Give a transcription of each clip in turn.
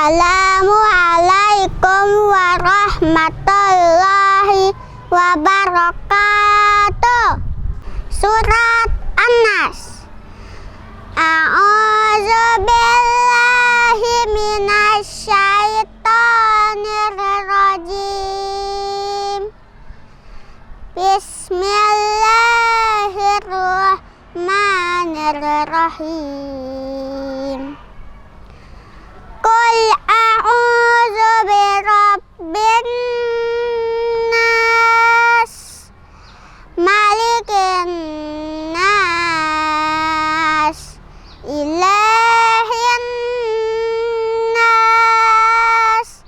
Assalamualaikum warahmatullahi wabarakatuh. Surat An-Nas. A'udzu billahi minasy syaithanir rajim. Bismillahirrahmanirrahim. Qul a'udzu birabbin nas, malikin nas, ilahin nas,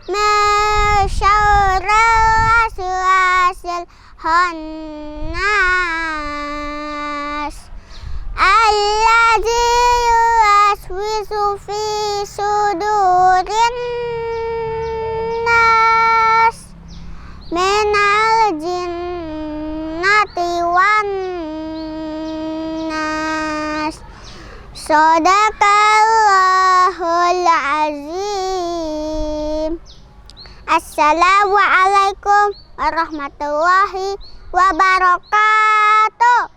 min syarril waswasil khannas, alladzi yuwaswisu fi sudurin nas, minal jinnati wan nas. Shadaqallahul azim. Assalamualaikum warahmatullahi wabarakatuh.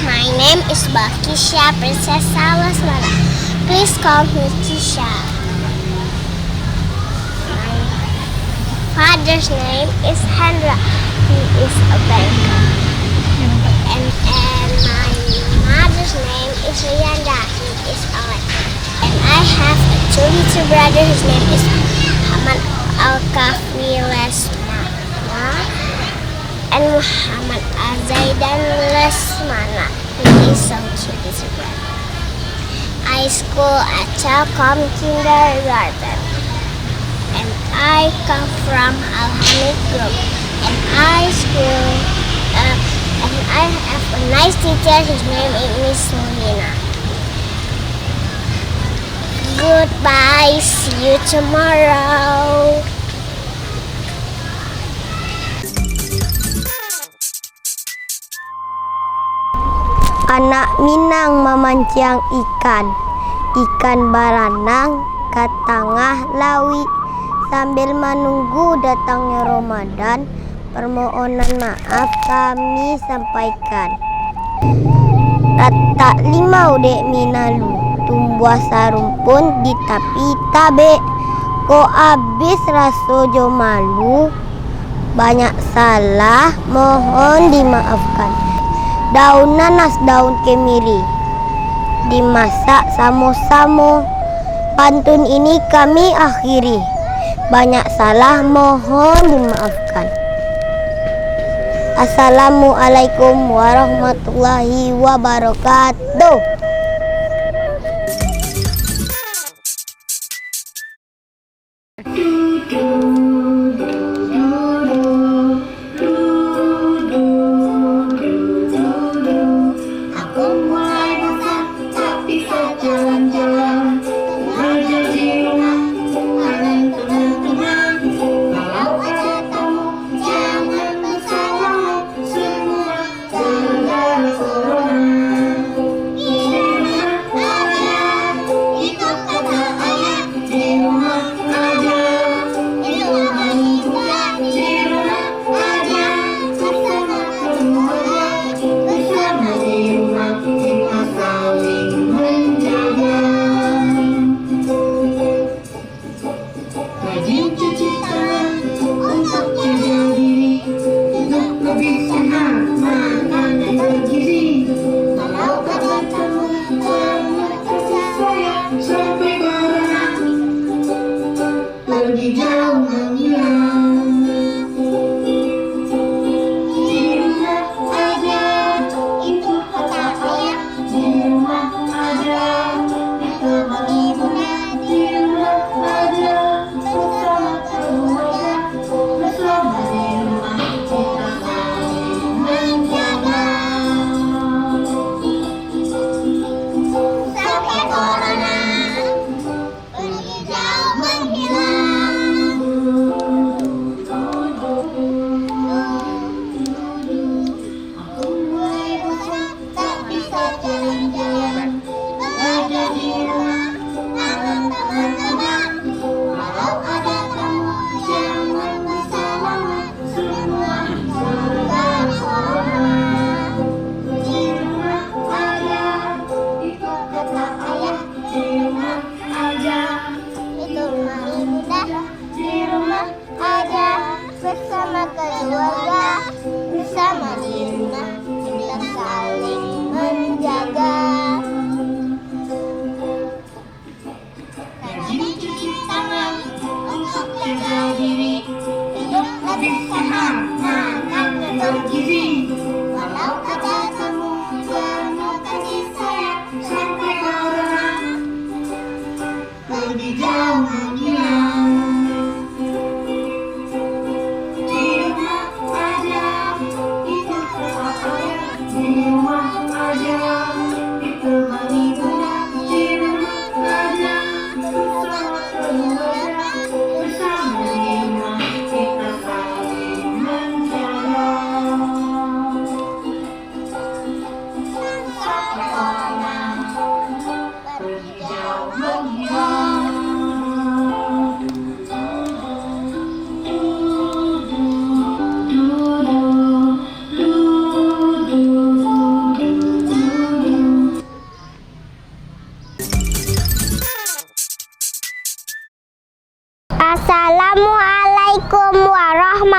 My name is Bakisha Princessa Lesmana. Please call me Kisha. My father's name is Hendra. He is a banker. And my mother's name is Rianda. He is a lecturer. And I have a two little brother. His name is Muhammad Al-Kafri Lesmana and Muhammad Azaidan Lesmana. He is so cute, little brother. I school at Telkom Kindergarten. And I come from Al-Hamid Group. And I have a nice teacher. His name is Miss Mulina. Goodbye. See you tomorrow. Anak Minang memancang ikan. Ikan baranang ke tengah lawi. Sambil menunggu datangnya Ramadan, permohonan maaf kami sampaikan. Rata limau dek minalu, tumbuh sarumpun di tapi tabe. Ko abis raso jo malu, banyak salah mohon dimaafkan. Daun nanas, daun kemiri, dimasak samo-samo. Pantun ini kami akhiri. Banyak salah mohon dimaafkan. Assalamualaikum warahmatullahi wabarakatuh. Aku mulai bosan, tak bisa jalan-jalan. Belajar di rumah, dengan teman-teman. Kalau ada tamu, jangan bersalaman. Semua gara-gara corona. Di rumah aja, itu kata ayah. Di rumah aja, itu wanita. Di rumah aja, bersama keluarga. Bersama di rumah kita saling menjaga. Rajin cuci tangan untuk jaga diri, untuk lebih sehat, makan dan bergizi. Kalau ada tamu, jangan percaya sampai corona pergi jauh menghilang. Di rumah aja, itu kata ayah. Di rumah aja, itu bagaimana. Di rumah aja, bersama keluarga. Bersama di rumah kita saling menjaga. Sampai corona pergi jauh menghilang. Aku mulai bosan, tak bisa jalan-jalan.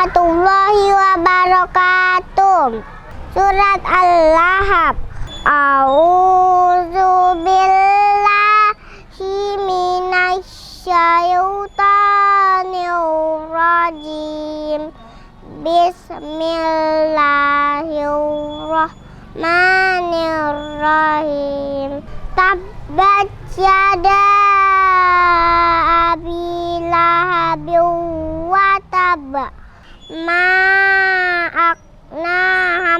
warahmatullahi wabarakatuh. Surat Al-Lahab. A'udzu billahi minasyaitonir rajim. Bismillahirrahmanirrahim. Tabbat yada abi lahabin wa tab. Ma aqna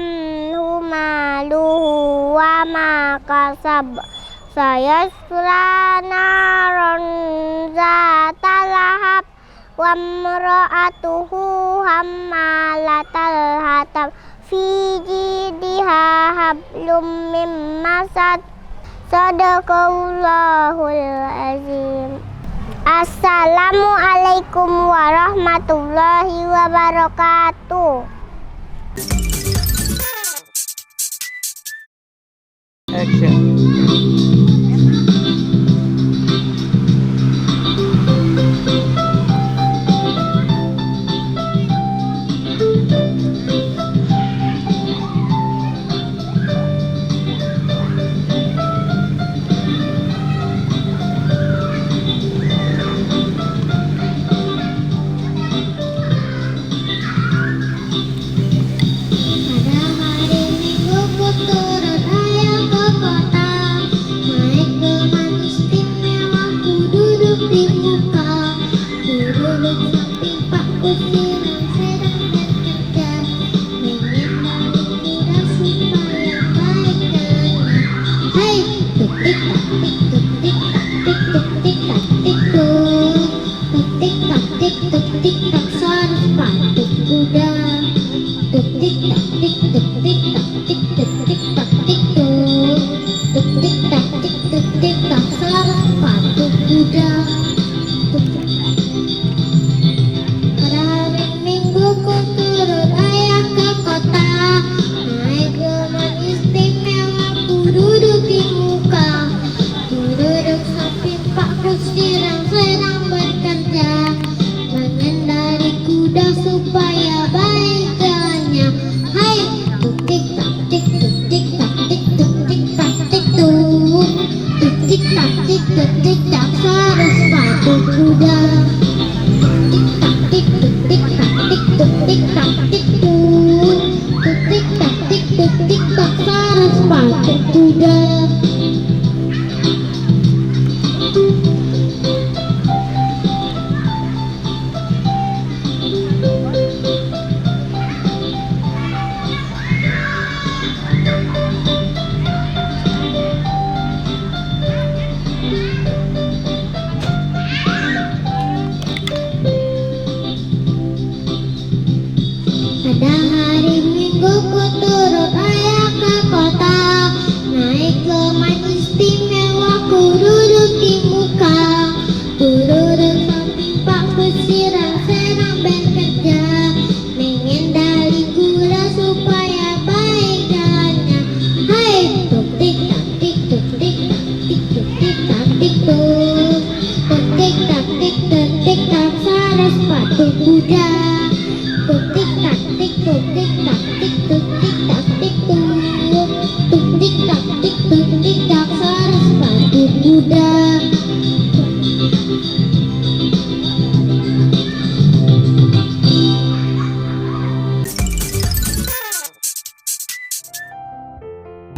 anhu maluhu wa ma kasab. Sayasla naran zata lahab wa imra'atuhu hammalatal hatab fi jidha hablum mim masad. Sadaqallahul azim. Assalamualaikum warahmatullahi wabarakatuh. Action.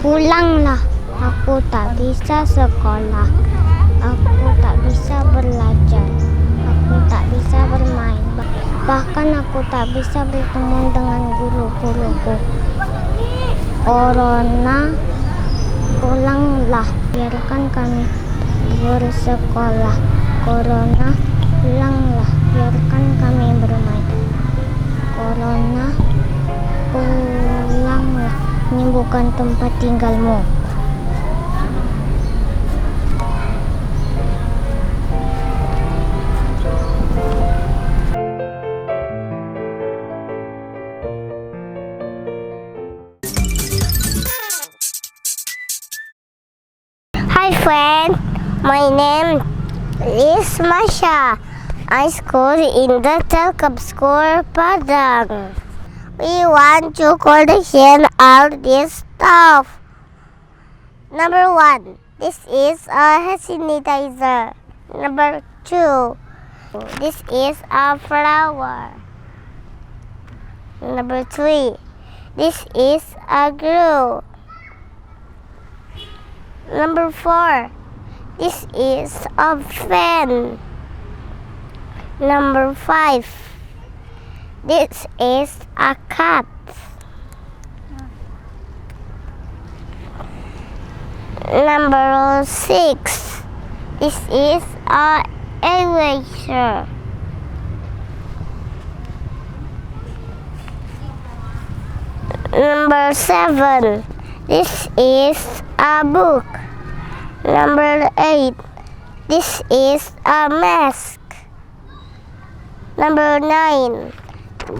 Pulanglah, aku tak bisa sekolah. Aku tak bisa belajar. Aku tak bisa bermain. Bahkan aku tak bisa bertemu dengan guru-guruku. Corona, pulanglah, biarkan kami bersekolah. Corona, pulanglah, biarkan kami bermain. Corona, pulanglah, ini bukan tempat tinggalmu. Hi friend, my name is Masha. I school in the Telkom School, Padang. We want to collection all this stuff. Number 1, this is a hand sanitizer. Number 2, this is a flower. Number 3, this is a glue. Number 4, this is a fan. Number 5, this is a cat. Number 6, this is a eraser. Number 7, this is a book. Number 8, this is a mask. Number 9,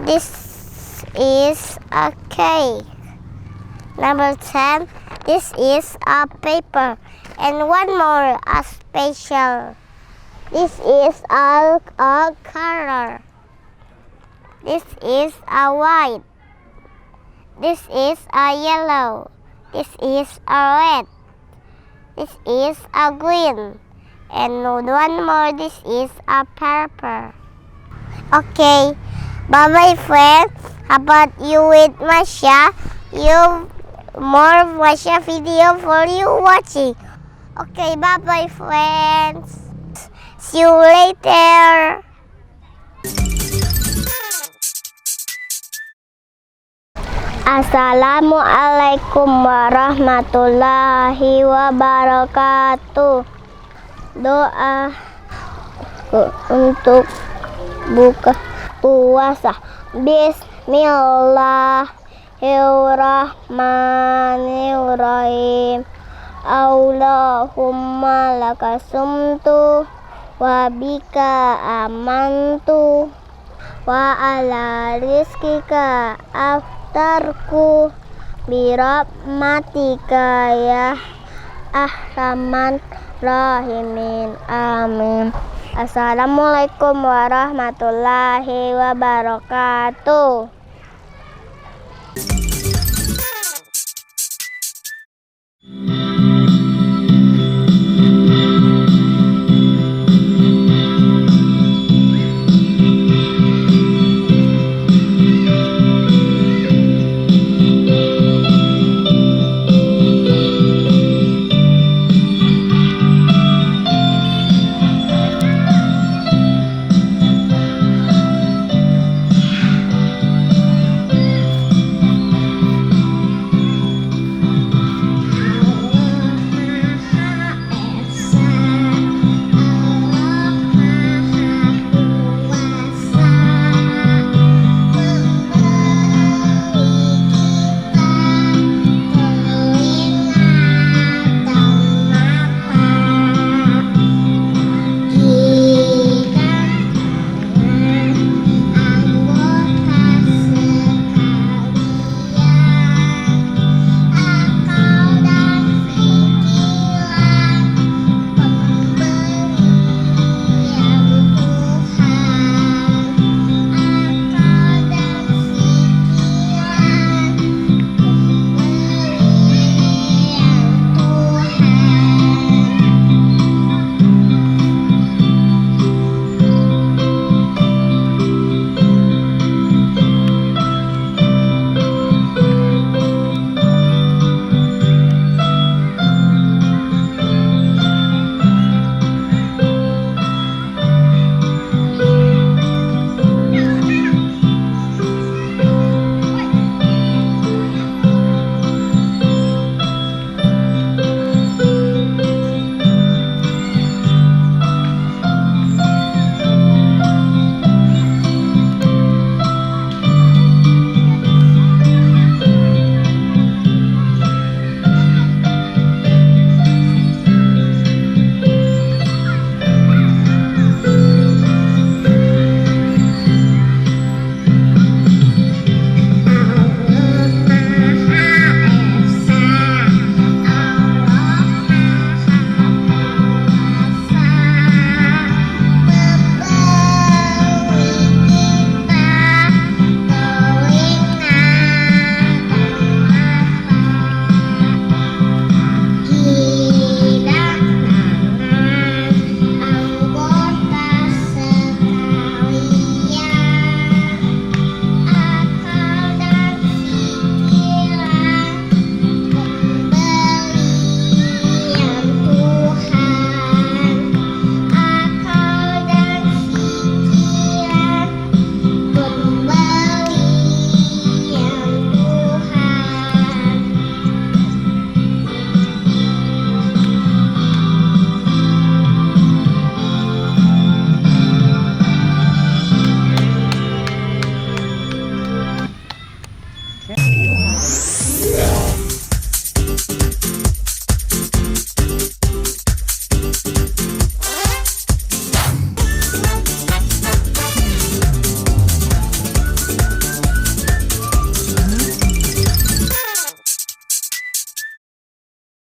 this is a cake. Number 10, this is a paper. And one more, a special. This is a color. This is a white. This is a yellow. This is a red. This is a green. And one more, this is a purple. Okay, bye-bye friends. How about you with Masya? More Masya video for you watching. Okay, bye-bye friends. See you later. Assalamualaikum warahmatullahi wabarakatuh. Doa untuk buka puasa. Bismillahirrahmanirrahim. Allahumma laka sumtu wa bika amantu wa ala rizkika aftarku birahmatika ya arhamar rahimin. Amin. Assalamualaikum warahmatullahi wabarakatuh.